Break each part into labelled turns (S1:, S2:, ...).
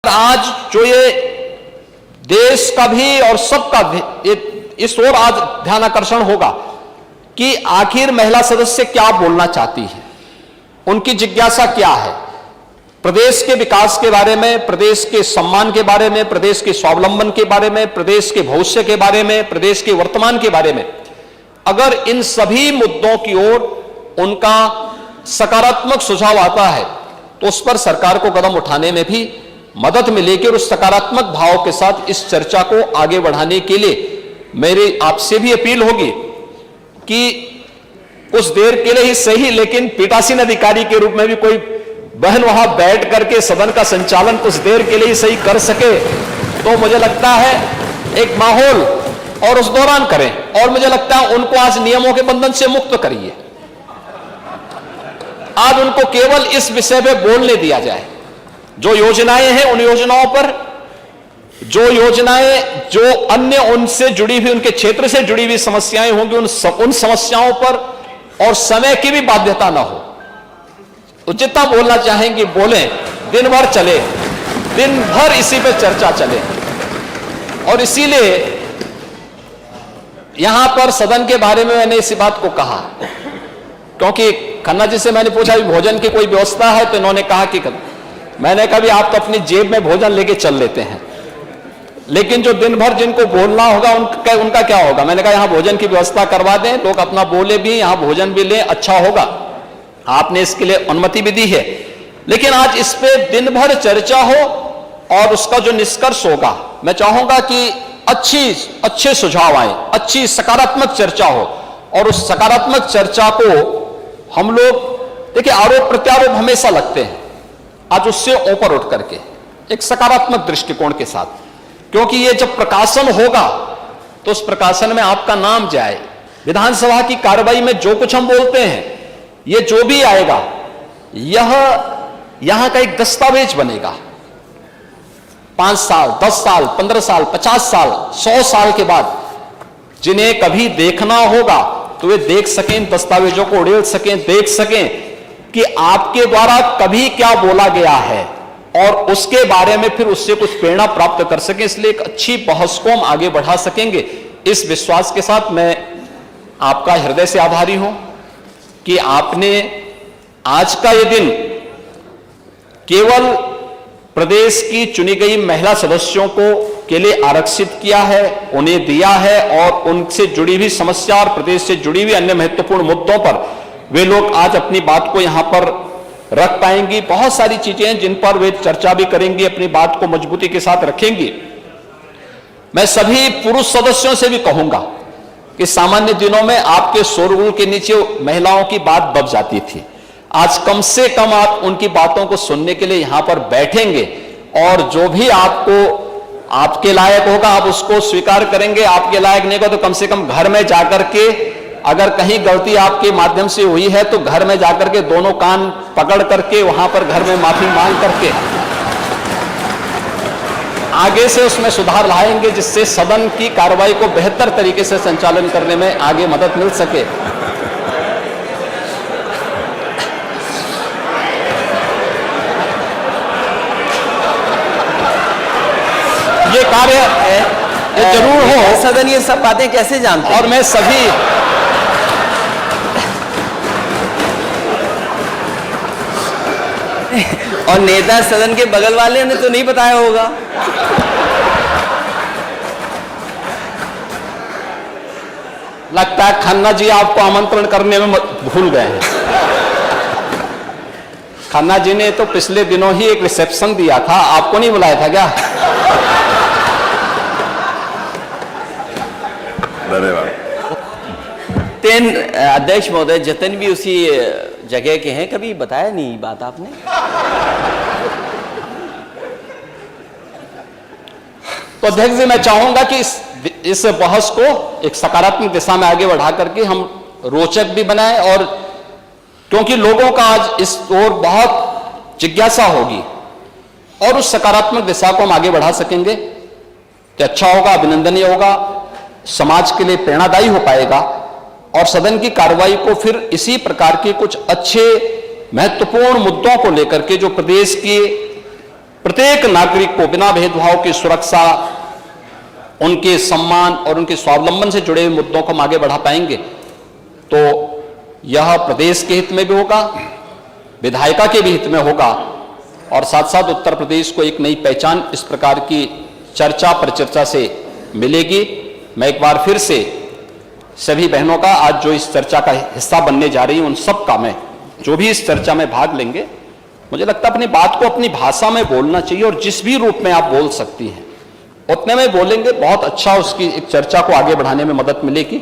S1: आज जो ये देश का भी और सबका इस ओर आज ध्यान आकर्षण होगा कि आखिर महिला सदस्य क्या बोलना चाहती है, उनकी जिज्ञासा क्या है प्रदेश के विकास के बारे में, प्रदेश के सम्मान के बारे में, प्रदेश के स्वावलंबन के बारे में, प्रदेश के भविष्य के बारे में, प्रदेश के वर्तमान के बारे में। अगर इन सभी मुद्दों की ओर उनका सकारात्मक सुझाव आता है तो उस पर सरकार को कदम उठाने में भी मदद मिलेगी और उस सकारात्मक भाव के साथ इस चर्चा को आगे बढ़ाने के लिए मेरी आपसे भी अपील होगी कि कुछ देर के लिए ही सही, लेकिन पीठासीन अधिकारी के रूप में भी कोई बहन वहां बैठ करके सदन का संचालन कुछ देर के लिए ही सही कर सके तो मुझे लगता है एक माहौल और उस दौरान करें। और मुझे लगता है उनको आज नियमों के बंधन से मुक्त करिए, आज उनको केवल इस विषय पे बोलने दिया जाए। जो योजनाएं हैं उन योजनाओं पर, जो योजनाएं जो अन्य उनसे जुड़ी हुई, उनके क्षेत्र से जुड़ी हुई समस्याएं होंगी उन समस्याओं पर, और समय की भी बाध्यता ना हो। तो जितना बोलना चाहेंगे बोलें, दिन भर चले, दिन भर इसी पे चर्चा चले। और इसीलिए यहां पर सदन के बारे में मैंने इसी बात को कहा, क्योंकि खन्ना जी से मैंने पूछा भी भोजन की कोई व्यवस्था है, तो इन्होंने कहा कि मैंने कहा भी आप तो अपनी जेब में भोजन लेके चल लेते हैं, लेकिन जो दिन भर जिनको बोलना होगा उनका क्या होगा। मैंने कहा यहां भोजन की व्यवस्था करवा दें, लोग अपना बोले भी, यहां भोजन भी लें, अच्छा होगा। आपने इसके लिए अनुमति भी दी है, लेकिन आज इस पे दिन भर चर्चा हो और उसका जो निष्कर्ष होगा, मैं चाहूंगा कि अच्छे सुझाव आए, अच्छी सकारात्मक चर्चा हो। और उस सकारात्मक चर्चा को हम लोग, देखिए आरोप प्रत्यारोप हमेशा लगते हैं, आज उससे ऊपर उठ करके एक सकारात्मक दृष्टिकोण के साथ, क्योंकि ये जब प्रकाशन होगा तो उस प्रकाशन में आपका नाम जाए। विधानसभा की कार्रवाई में जो कुछ हम बोलते हैं, ये जो भी आएगा, यह यहां का एक दस्तावेज बनेगा। 5 साल, 10 साल, 15 साल, 50 साल, 100 साल के बाद जिन्हें कभी देखना होगा तो वे देख सकें, इन दस्तावेजों को उड़ेल सकें, देख सकें कि आपके द्वारा कभी क्या बोला गया है और उसके बारे में फिर उससे कुछ प्रेरणा प्राप्त कर सकें। इसलिए एक अच्छी बहस को हम आगे बढ़ा सकेंगे। इस विश्वास के साथ मैं आपका हृदय से आभारी हूं कि आपने आज का ये दिन केवल प्रदेश की चुनी गई महिला सदस्यों को के लिए आरक्षित किया है, उन्हें दिया है, और उनसे जुड़ी हुई समस्या और प्रदेश से जुड़ी हुई अन्य महत्वपूर्ण मुद्दों पर वे लोग आज अपनी बात को यहां पर रख पाएंगी। बहुत सारी चीजें हैं जिन पर वे चर्चा भी करेंगी, अपनी बात को मजबूती के साथ रखेंगी। मैं सभी पुरुष सदस्यों से भी कहूंगा कि सामान्य दिनों में आपके शोरगुल के नीचे महिलाओं की बात दब जाती थी। आज कम से कम आप उनकी बातों को सुनने के लिए यहां पर बैठेंगे और जो भी आपके लायक होगा आप उसको स्वीकार करेंगे, आपके लायक नहीं होगा तो कम से कम घर में जाकर के, अगर कहीं गलती आपके माध्यम से हुई है तो घर में जाकर के दोनों कान पकड़ करके वहां पर घर में माफी मांग करके आगे से उसमें सुधार लाएंगे, जिससे सदन की कार्रवाई को बेहतर तरीके से संचालन करने में आगे मदद मिल सके। ये कार्य ये जरूर हो।
S2: सदन ये सब बातें कैसे जानते हैं?
S1: और मैं सभी
S2: और नेता सदन के बगल वाले ने तो नहीं बताया होगा।
S1: लगता है खन्ना जी आपको आमंत्रण करने में भूल गए हैं। खन्ना जी ने तो पिछले दिनों ही एक रिसेप्शन दिया था, आपको नहीं बुलाया था क्या?
S2: तेन अध्यक्ष महोदय, जतन भी उसी जगह के हैं, कभी बताया नहीं बात आपने?
S1: तो अध्यक्ष जी मैं चाहूंगा कि इस बहस को एक सकारात्मक दिशा में आगे बढ़ा करके हम रोचक भी बनाएं, और क्योंकि लोगों का आज इस ओर बहुत जिज्ञासा होगी और उस सकारात्मक दिशा को हम आगे बढ़ा सकेंगे तो अच्छा होगा, अभिनंदनीय होगा, समाज के लिए प्रेरणादायी हो पाएगा। और सदन की कार्रवाई को फिर इसी प्रकार के कुछ अच्छे महत्वपूर्ण मुद्दों को लेकर के जो प्रदेश की प्रत्येक नागरिक को बिना भेदभाव की सुरक्षा, उनके सम्मान और उनके स्वावलंबन से जुड़े हुए मुद्दों को हम आगे बढ़ा पाएंगे तो यह प्रदेश के हित में भी होगा, विधायिका के भी हित में होगा और साथ साथ उत्तर प्रदेश को एक नई पहचान इस प्रकार की चर्चा परिचर्चा से मिलेगी। मैं एक बार फिर से सभी बहनों का, आज जो इस चर्चा का हिस्सा बनने जा रही है, उन सब का, मैं जो भी इस चर्चा में भाग लेंगे, मुझे लगता है अपनी बात को अपनी भाषा में बोलना चाहिए और जिस भी रूप में आप बोल सकती हैं उतने में बोलेंगे, बहुत अच्छा उसकी एक चर्चा को आगे बढ़ाने में मदद मिलेगी।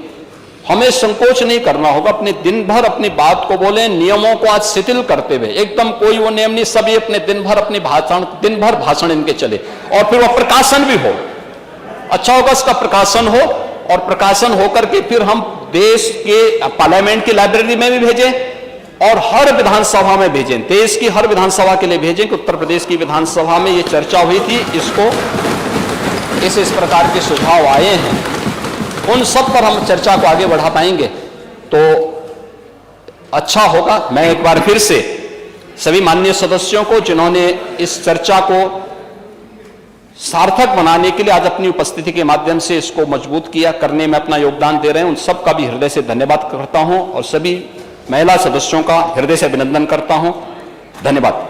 S1: हमें संकोच नहीं करना होगा, अपने दिन भर अपनी बात को बोलें, नियमों को आज शिथिल करते हुए, एकदम कोई वो नियम नहीं, सभी अपने दिन भर भाषण इनके चले और फिर वह प्रकाशन भी हो, अच्छा होगा इसका प्रकाशन हो और प्रकाशन होकर के फिर हम देश के पार्लियामेंट की लाइब्रेरी में भी भेजें और हर विधानसभा में भेजें, देश की हर विधानसभा के लिए भेजें कि उत्तर प्रदेश की विधानसभा में ये चर्चा हुई थी, इसको इस प्रकार के सुझाव आए हैं, उन सब पर हम चर्चा को आगे बढ़ा पाएंगे तो अच्छा होगा। मैं एक बार फिर से सभी माननीय सदस्यों को, जिन्होंने इस चर्चा को सार्थक बनाने के लिए आज अपनी उपस्थिति के माध्यम से इसको मजबूत किया, करने में अपना योगदान दे रहे हैं, उन सब का भी हृदय से धन्यवाद करता हूं और सभी महिला सदस्यों का हृदय से अभिनंदन करता हूं। धन्यवाद।